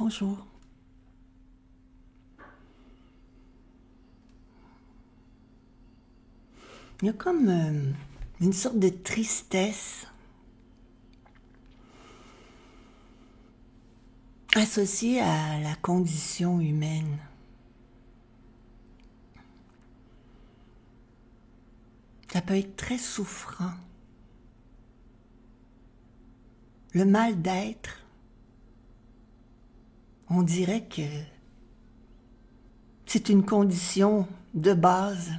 Bonjour. Il y a comme une sorte de tristesse associée à la condition humaine. Ça peut être très souffrant. Le mal d'être, on dirait que c'est une condition de base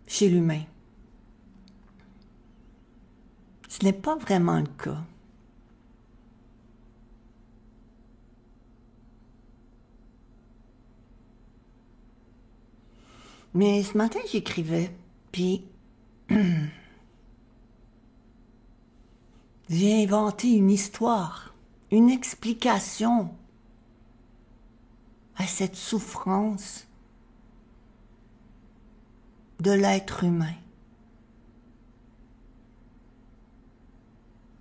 chez l'humain. Ce n'est pas vraiment le cas. Mais ce matin, j'écrivais, puis j'ai inventé une histoire, une explication à cette souffrance de l'être humain.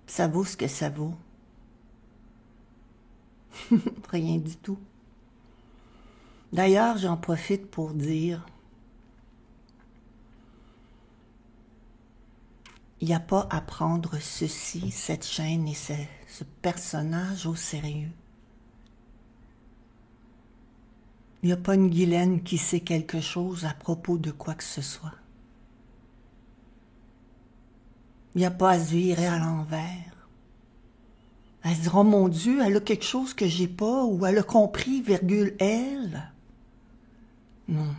Ça vaut ce que ça vaut. Rien du tout. D'ailleurs, j'en profite pour dire, il n'y a pas à prendre ceci, cette chaîne et ce personnage au sérieux. Il n'y a pas une Guylaine qui sait quelque chose à propos de quoi que ce soit. Il n'y a pas à se virer à l'envers. À se dire, oh mon Dieu, elle a quelque chose que j'ai pas, ou elle a compris, virgule, elle. Non.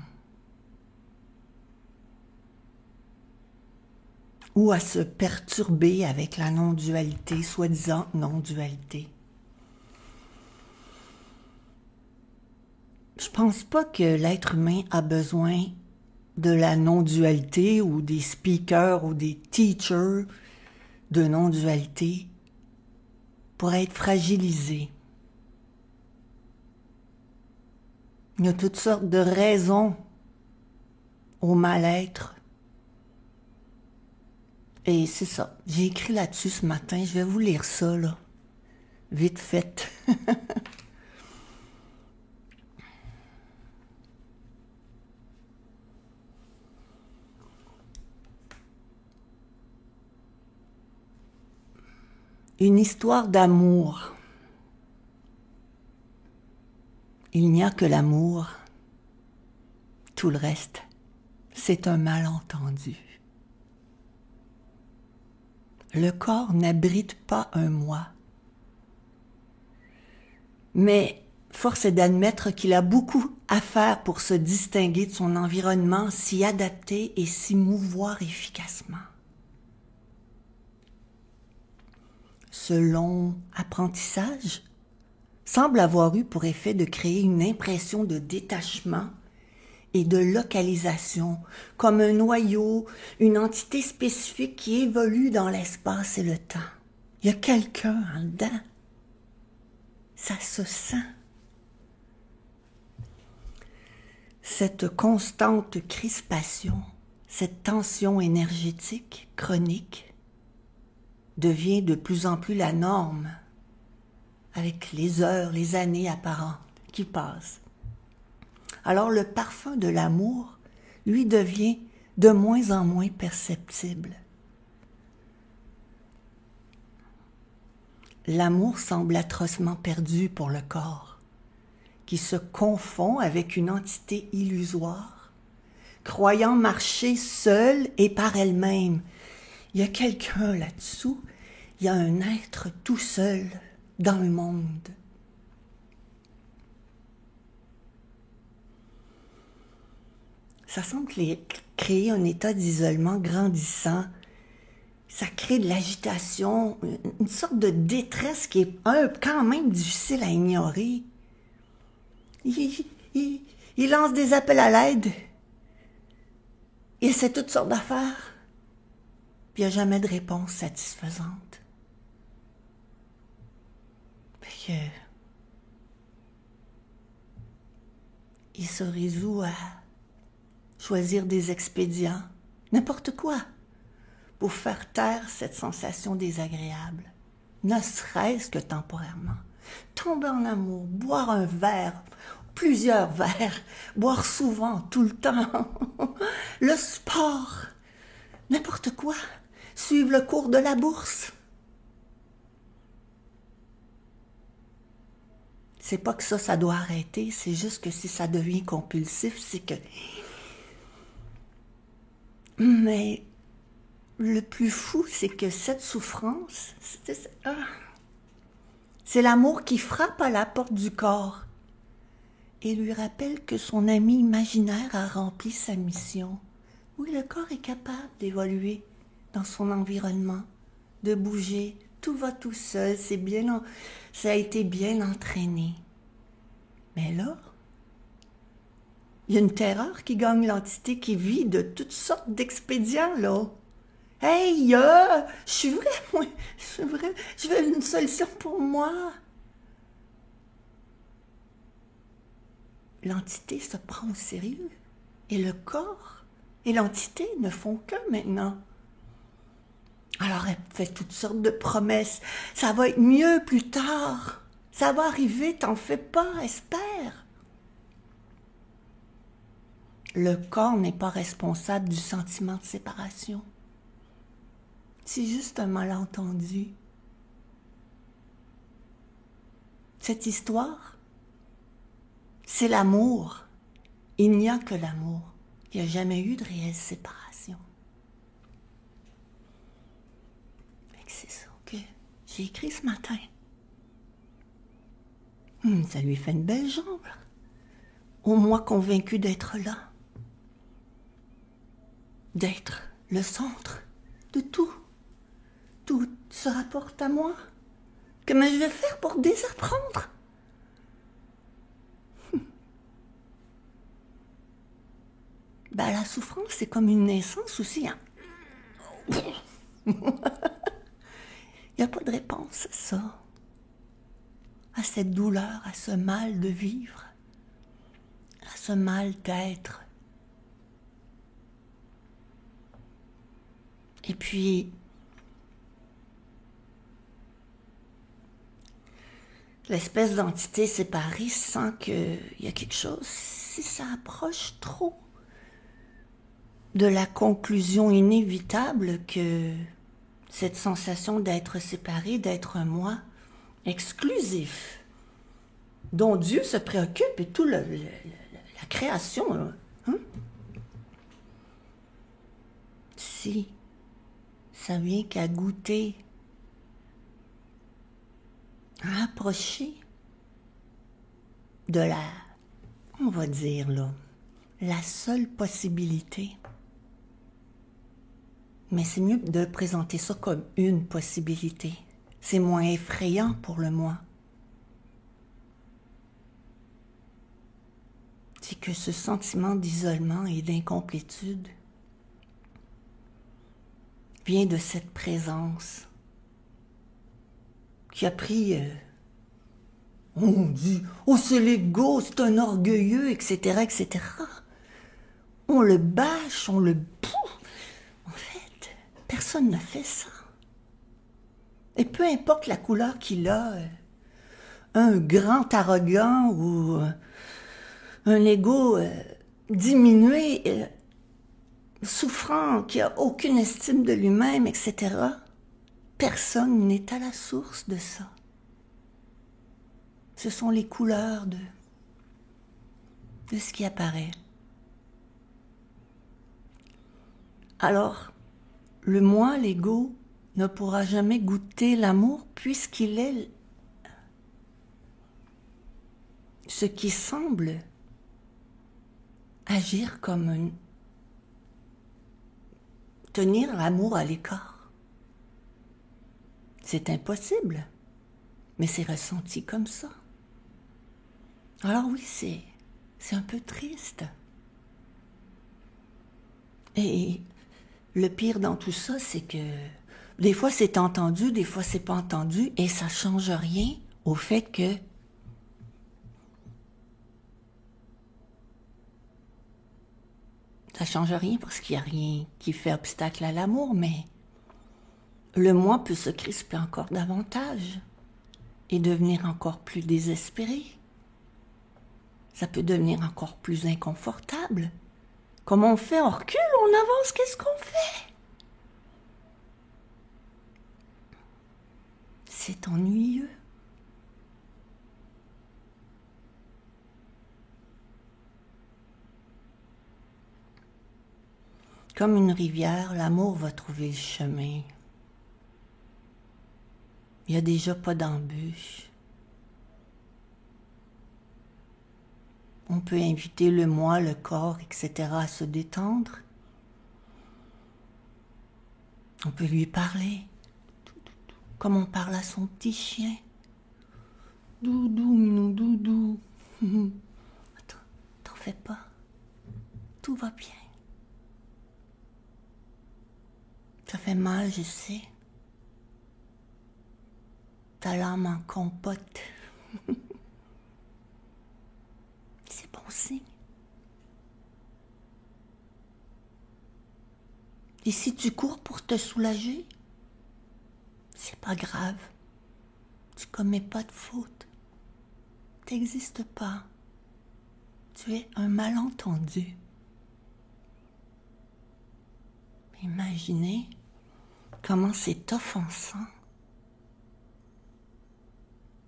Ou à se perturber avec la non-dualité, soi-disant non-dualité. Je pense pas que l'être humain a besoin de la non-dualité ou des speakers ou des teachers de non-dualité pour être fragilisé. Il y a toutes sortes de raisons au mal-être. Et c'est ça. J'ai écrit là-dessus ce matin. Je vais vous lire ça, là. Vite fait. Une histoire d'amour. Il n'y a que l'amour. Tout le reste, c'est un malentendu. Le corps n'abrite pas un moi. Mais force est d'admettre qu'il a beaucoup à faire pour se distinguer de son environnement, s'y adapter et s'y mouvoir efficacement. Ce long apprentissage semble avoir eu pour effet de créer une impression de détachement et de localisation, comme un noyau, une entité spécifique qui évolue dans l'espace et le temps. Il y a quelqu'un en dedans. Ça se sent. Cette constante crispation, cette tension énergétique chronique devient de plus en plus la norme avec les heures, les années apparentes qui passent. Alors le parfum de l'amour, lui, devient de moins en moins perceptible. L'amour semble atrocement perdu pour le corps, qui se confond avec une entité illusoire, croyant marcher seule et par elle-même. Il y a quelqu'un là-dessous, il y a un être tout seul dans le monde. Ça semble créer un état d'isolement grandissant. Ça crée de l'agitation, une sorte de détresse qui est quand même difficile à ignorer. Il lance des appels à l'aide. Il essaie toutes sortes d'affaires. Puis il n'y a jamais de réponse satisfaisante. Puis il se résout à choisir des expédients, n'importe quoi, pour faire taire cette sensation désagréable. ne serait-ce que temporairement. Tomber en amour, boire un verre, plusieurs verres, boire souvent, tout le temps, le sport, n'importe quoi, suivre le cours de la bourse. C'est pas que ça doit arrêter, c'est juste que si ça devient compulsif, c'est que... Mais le plus fou, c'est que cette souffrance, c'est l'amour qui frappe à la porte du corps et lui rappelle que son ami imaginaire a rempli sa mission. Oui, le corps est capable d'évoluer dans son environnement, de bouger. Tout va tout seul, ça a été bien entraîné. Mais là, il y a une terreur qui gagne l'entité qui vit de toutes sortes d'expédients, là. Hey, je veux une solution pour moi. L'entité se prend au sérieux. Et le corps et l'entité ne font que maintenant. Alors elle fait toutes sortes de promesses. Ça va être mieux plus tard. Ça va arriver, t'en fais pas, espère. Le corps n'est pas responsable du sentiment de séparation. C'est juste un malentendu. Cette histoire, c'est l'amour. Il n'y a que l'amour. Il n'y a jamais eu de réelle séparation. C'est ça que j'ai écrit ce matin. Ça lui fait une belle jambe. Au moins convaincu d'être là. D'être le centre de tout. Tout se rapporte à moi. Comment je vais faire pour désapprendre? La souffrance, c'est comme une naissance aussi. Hein? Il n'y a pas de réponse à ça. À cette douleur, à ce mal de vivre, à ce mal d'être. Et puis, l'espèce d'entité séparée sent qu'il y a quelque chose, si ça approche trop de la conclusion inévitable que cette sensation d'être séparé, d'être un moi exclusif, dont Dieu se préoccupe et tout la création. Hein? Si ça vient qu'à goûter, à approcher de on va dire là, la seule possibilité. Mais c'est mieux de présenter ça comme une possibilité. C'est moins effrayant pour le moi. C'est que ce sentiment d'isolement et d'incomplétude vient de cette présence qui a pris... on dit, c'est l'ego, c'est un orgueilleux, etc., etc. On le bâche, on le... En fait, personne n'a fait ça. Et peu importe la couleur qu'il a, un grand arrogant ou un ego diminué, souffrant, qui n'a aucune estime de lui-même, etc., personne n'est à la source de ça. Ce sont les couleurs de ce qui apparaît. Alors, le moi, l'ego, ne pourra jamais goûter l'amour puisqu'il est ce qui semble agir comme tenir l'amour à l'écart. C'est impossible, mais c'est ressenti comme ça. Alors oui, c'est un peu triste. Et le pire dans tout ça, c'est que des fois c'est entendu, des fois c'est pas entendu, et ça change rien au fait que ça change rien parce qu'il n'y a rien qui fait obstacle à l'amour, mais le moi peut se crisper encore davantage et devenir encore plus désespéré. Ça peut devenir encore plus inconfortable. Comment on fait? On recule, on avance, qu'est-ce qu'on fait? C'est ennuyeux. Comme une rivière, l'amour va trouver le chemin. Il n'y a déjà pas d'embûche. On peut inviter le moi, le corps, etc. à se détendre. On peut lui parler, comme on parle à son petit chien. Doudou, minou, doudou. Attends, t'en fais pas. Tout va bien. Ça fait mal, je sais. Ta l'âme en compote. C'est bon signe. Et si tu cours pour te soulager, c'est pas grave. Tu commets pas de faute. T'existes pas. Tu es un malentendu. Imaginez comment c'est offensant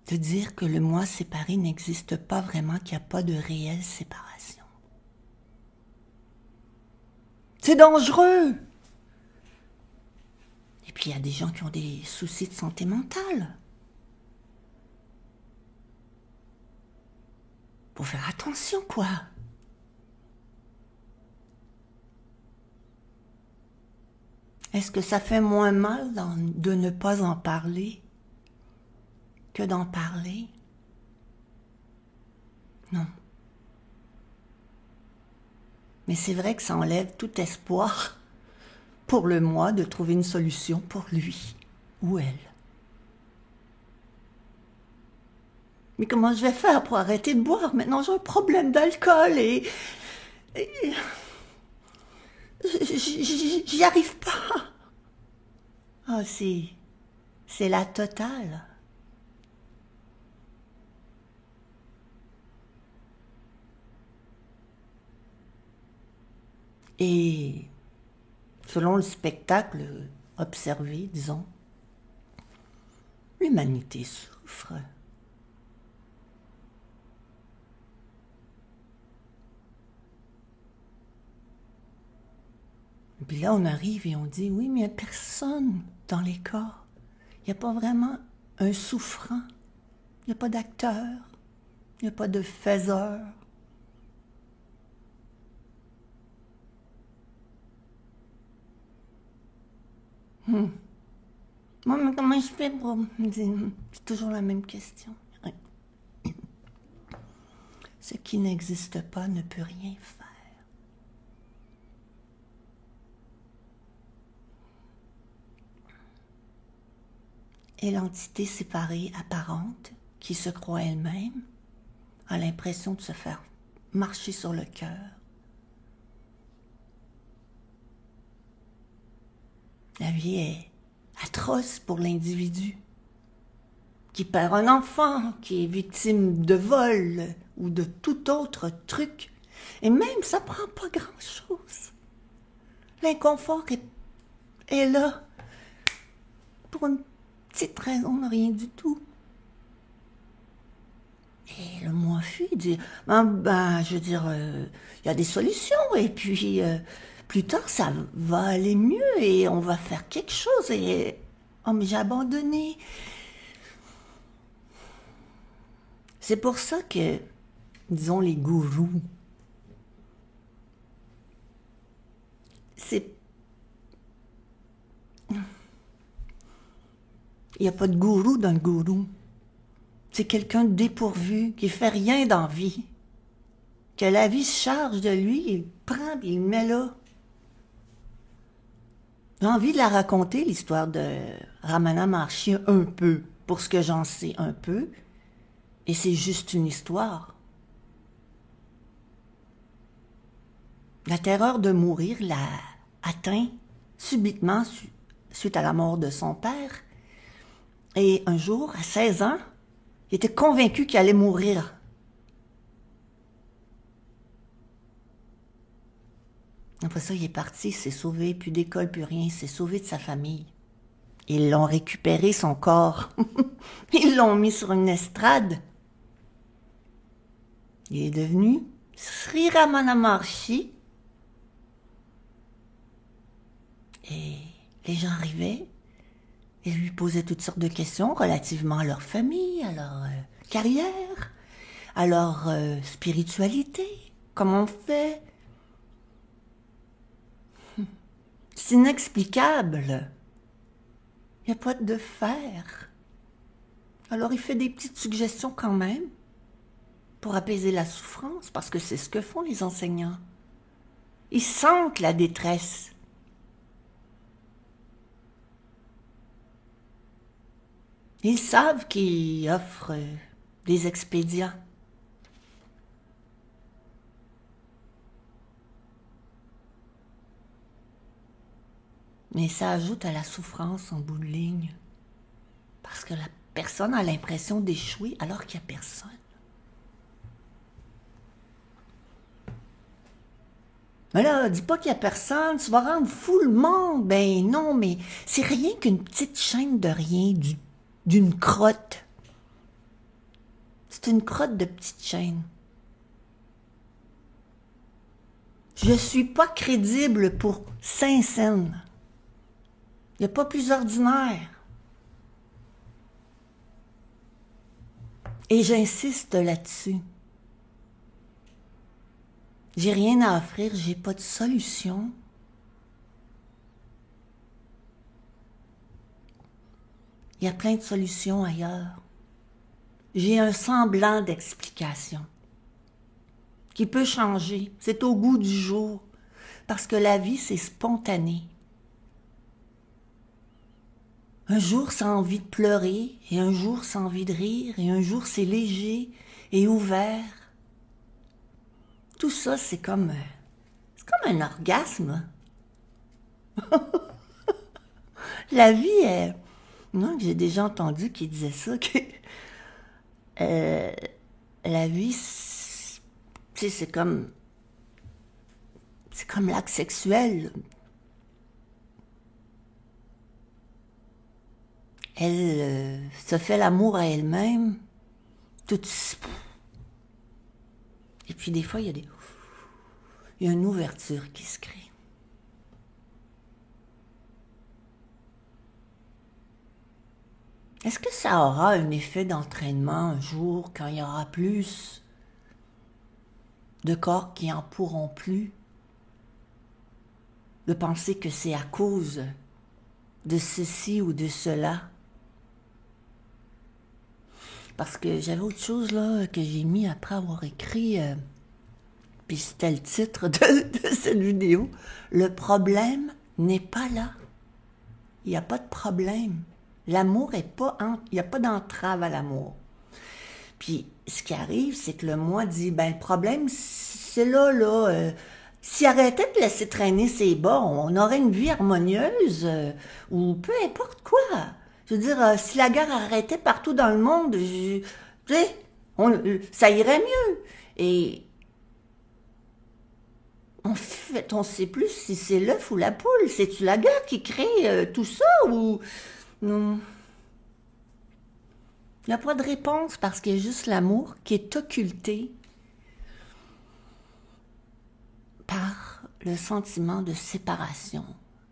de dire que le moi séparé n'existe pas vraiment, qu'il n'y a pas de réelle séparation. C'est dangereux! Et puis il y a des gens qui ont des soucis de santé mentale. Faut faire attention, quoi. Est-ce que ça fait moins mal de ne pas en parler que d'en parler? Non. Mais c'est vrai que ça enlève tout espoir pour le moi de trouver une solution pour lui ou elle. Mais comment je vais faire pour arrêter de boire? Maintenant, j'ai un problème d'alcool et j'y arrive pas. Ah, c'est la totale. Et selon le spectacle observé, disons, l'humanité souffre. Et puis là, on arrive et on dit, oui, mais il n'y a personne dans les corps. Il n'y a pas vraiment un souffrant. Il n'y a pas d'acteur. Il n'y a pas de faiseur. Moi, mais comment je fais pour... C'est toujours la même question. Ce qui n'existe pas ne peut rien faire. Et l'entité séparée apparente, qui se croit elle-même, a l'impression de se faire marcher sur le cœur. La vie est atroce pour l'individu qui perd un enfant, qui est victime de vol ou de tout autre truc. Et même, ça prend pas grand-chose. L'inconfort est là pour une petite raison de rien du tout. Et le moi fuit, dit, je veux dire, il y a des solutions, et puis plus tard, ça va aller mieux, et on va faire quelque chose, et oh, mais j'ai abandonné. C'est pour ça que, disons, les gourous, il n'y a pas de gourou dans le gourou. C'est quelqu'un de dépourvu, qui fait rien dans la vie. Que la vie se charge de lui, il le prend et il le met là. J'ai envie de la raconter, l'histoire de Ramana Maharshi, un peu, pour ce que j'en sais un peu. Et c'est juste une histoire. La terreur de mourir l'a atteint subitement suite à la mort de son père. Et un jour, à 16 ans, il était convaincu qu'il allait mourir. Après ça, il est parti, il s'est sauvé, plus d'école, plus rien, il s'est sauvé de sa famille. Ils l'ont récupéré, son corps. Ils l'ont mis sur une estrade. Il est devenu Sri Ramana Maharshi. Et les gens arrivaient et lui posaient toutes sortes de questions relativement à leur famille, à leur carrière, à leur spiritualité. Comment on fait? C'est inexplicable. Il n'y a pas de faire. Alors il fait des petites suggestions quand même pour apaiser la souffrance, parce que c'est ce que font les enseignants. Ils sentent la détresse. Ils savent qu'ils offrent des expédients. Mais ça ajoute à la souffrance en bout de ligne. Parce que la personne a l'impression d'échouer alors qu'il n'y a personne. Mais là, dis pas qu'il n'y a personne, tu vas rendre fou le monde. Ben non, mais c'est rien qu'une petite chaîne de rien, d'une crotte. C'est une crotte de petite chaîne. Je suis pas crédible pour Saint-Saëns. Il n'y a pas plus ordinaire. Et j'insiste là-dessus. J'ai rien à offrir, j'ai pas de solution. Il y a plein de solutions ailleurs. J'ai un semblant d'explication qui peut changer. C'est au goût du jour. Parce que la vie, c'est spontané. Un jour, c'est envie de pleurer, et un jour, c'est envie de rire, et un jour, c'est léger et ouvert. Tout ça, c'est comme un orgasme. La vie est... Non, j'ai déjà entendu qui disait ça, que la vie, c'est comme l'acte sexuel. Elle se fait l'amour à elle-même, toute... Et puis des fois, il y a une ouverture qui se crée. Est-ce que ça aura un effet d'entraînement un jour quand il y aura plus de corps qui en pourront plus? De penser que c'est à cause de ceci ou de cela? Parce que j'avais autre chose là que j'ai mis après avoir écrit, puis c'était le titre de cette vidéo. Le problème n'est pas là. Il n'y a pas de problème. L'amour est pas... Il n'y a pas d'entrave à l'amour. Puis, ce qui arrive, c'est que le moi dit, ben le problème, c'est là, s'il arrêtait de laisser traîner ses bas, on aurait une vie harmonieuse, ou peu importe quoi. Je veux dire, si la guerre arrêtait partout dans le monde, tu sais, ça irait mieux. Et en fait, on sait plus si c'est l'œuf ou la poule. C'est-tu la guerre qui crée tout ça, ou... Non. Il n'y a pas de réponse parce qu'il y a juste l'amour qui est occulté par le sentiment de séparation.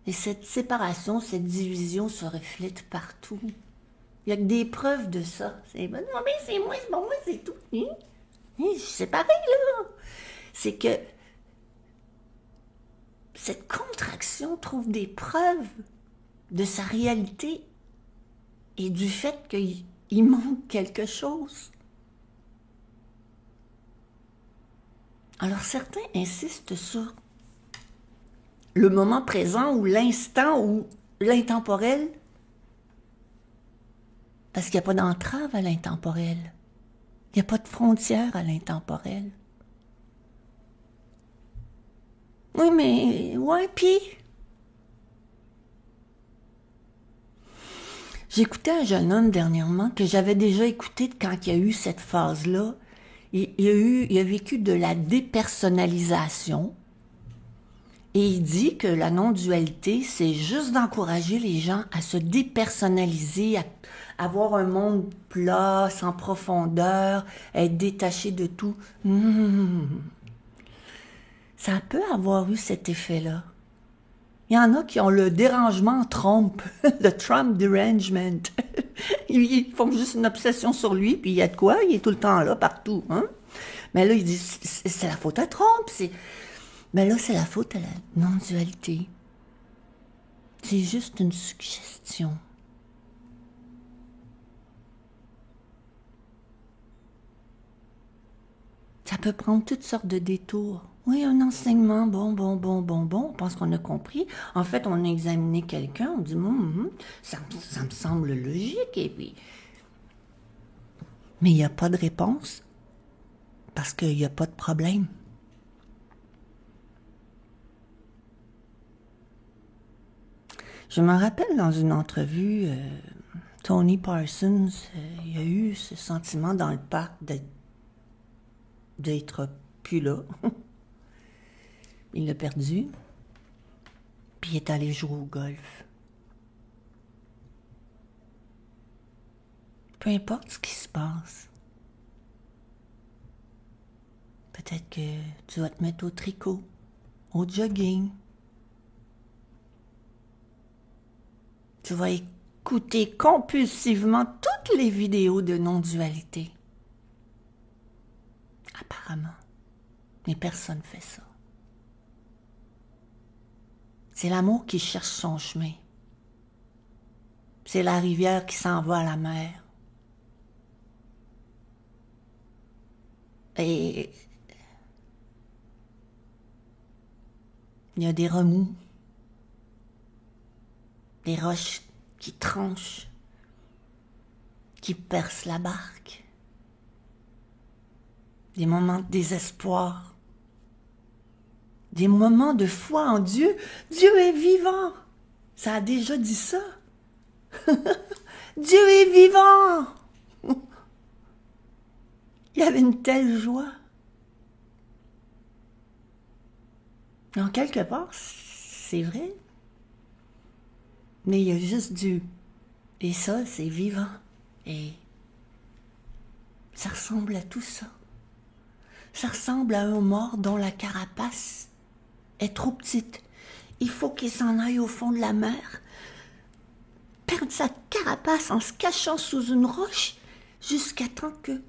Et cette séparation, cette division se reflète partout. Il y a que des preuves de ça. C'est non, mais c'est moi, c'est bon, moi, c'est tout. C'est pareil, là. C'est que cette contraction trouve des preuves de sa réalité et du fait qu'il manque quelque chose. Alors certains insistent sur le moment présent ou l'instant ou l'intemporel, parce qu'il n'y a pas d'entrave à l'intemporel. Il n'y a pas de frontière à l'intemporel. Oui, mais... Ouais, puis... J'écoutais un jeune homme dernièrement que j'avais déjà écouté quand il y a eu cette phase-là. Il a vécu de la dépersonnalisation. Et il dit que la non-dualité, c'est juste d'encourager les gens à se dépersonnaliser, à avoir un monde plat, sans profondeur, être détaché de tout. Ça peut avoir eu cet effet-là. Il y en a qui ont le dérangement Trump, le Trump derangement. Ils font juste une obsession sur lui, puis il y a de quoi, il est tout le temps là, partout. Hein? Mais là, ils disent, c'est la faute à Trump. Mais là, c'est la faute à la non-dualité. C'est juste une suggestion. Ça peut prendre toutes sortes de détours. Oui, un enseignement, bon. On pense qu'on a compris. En fait, on a examiné quelqu'un, on dit, ça me semble logique, et puis... Mais il n'y a pas de réponse, parce qu'il n'y a pas de problème. Je me rappelle dans une entrevue, Tony Parsons, il a eu ce sentiment dans le parc d'être plus là. Il l'a perdu, puis il est allé jouer au golf. Peu importe ce qui se passe. Peut-être que tu vas te mettre au tricot, au jogging. Tu vas écouter compulsivement toutes les vidéos de non-dualité. Apparemment. Mais personne ne fait ça. C'est l'amour qui cherche son chemin. C'est la rivière qui s'en va à la mer. Et il y a des remous, des roches qui tranchent, qui percent la barque, des moments de désespoir, des moments de foi en Dieu. Dieu est vivant. Ça a déjà dit ça. Dieu est vivant. Il y avait une telle joie. En quelque part, c'est vrai. Mais il y a juste Dieu. Et ça, c'est vivant. Et ça ressemble à tout ça. Ça ressemble à un homard dont la carapace est trop petite. Il faut qu'il s'en aille au fond de la mer, perdre sa carapace en se cachant sous une roche, jusqu'à temps que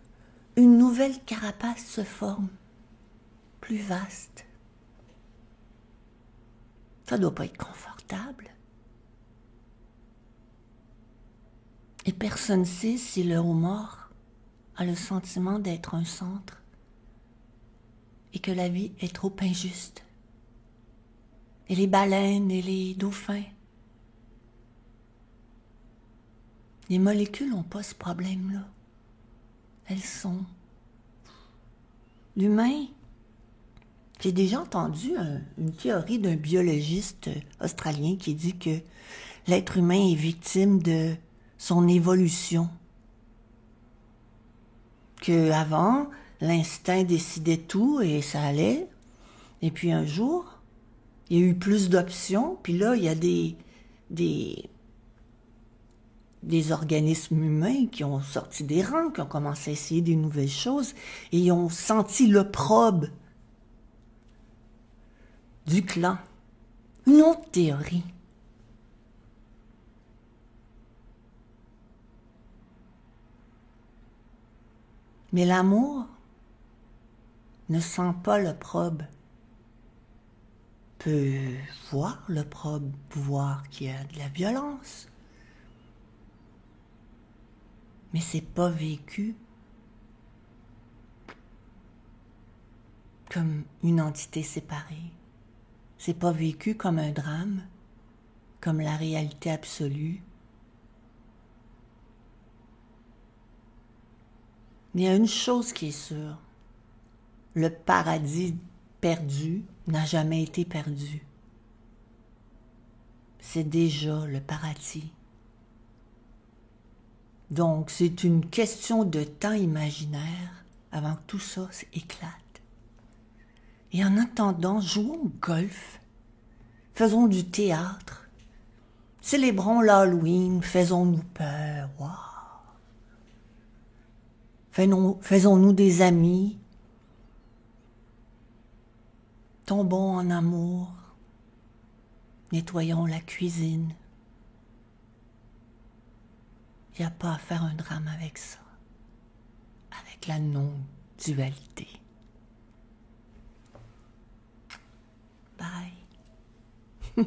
une nouvelle carapace se forme, plus vaste. Ça doit pas être confortable. Et personne ne sait si le homard a le sentiment d'être un centre et que la vie est trop injuste. Et les baleines et les dauphins. Les molécules n'ont pas ce problème-là. Elles sont. L'humain, j'ai déjà entendu une théorie d'un biologiste australien qui dit que l'être humain est victime de son évolution. Qu'avant, l'instinct décidait tout et ça allait. Et puis un jour, il y a eu plus d'options, puis là, il y a des organismes humains qui ont sorti des rangs, qui ont commencé à essayer des nouvelles choses, et ils ont senti l'opprobre du clan. Une autre théorie. Mais l'amour ne sent pas l'opprobre. Peut voir l'opprobre, voir qu'il y a de la violence. Mais c'est pas vécu comme une entité séparée. C'est pas vécu comme un drame, comme la réalité absolue. Il y a une chose qui est sûre. Le paradis perdu n'a jamais été perdu. C'est déjà le paradis. Donc, c'est une question de temps imaginaire avant que tout ça éclate. Et en attendant, jouons au golf, faisons du théâtre, célébrons l'Halloween, faisons-nous peur, wow. Faisons-nous des amis, tombons en amour, nettoyons la cuisine. Il n'y a pas à faire un drame avec ça, avec la non-dualité. Bye.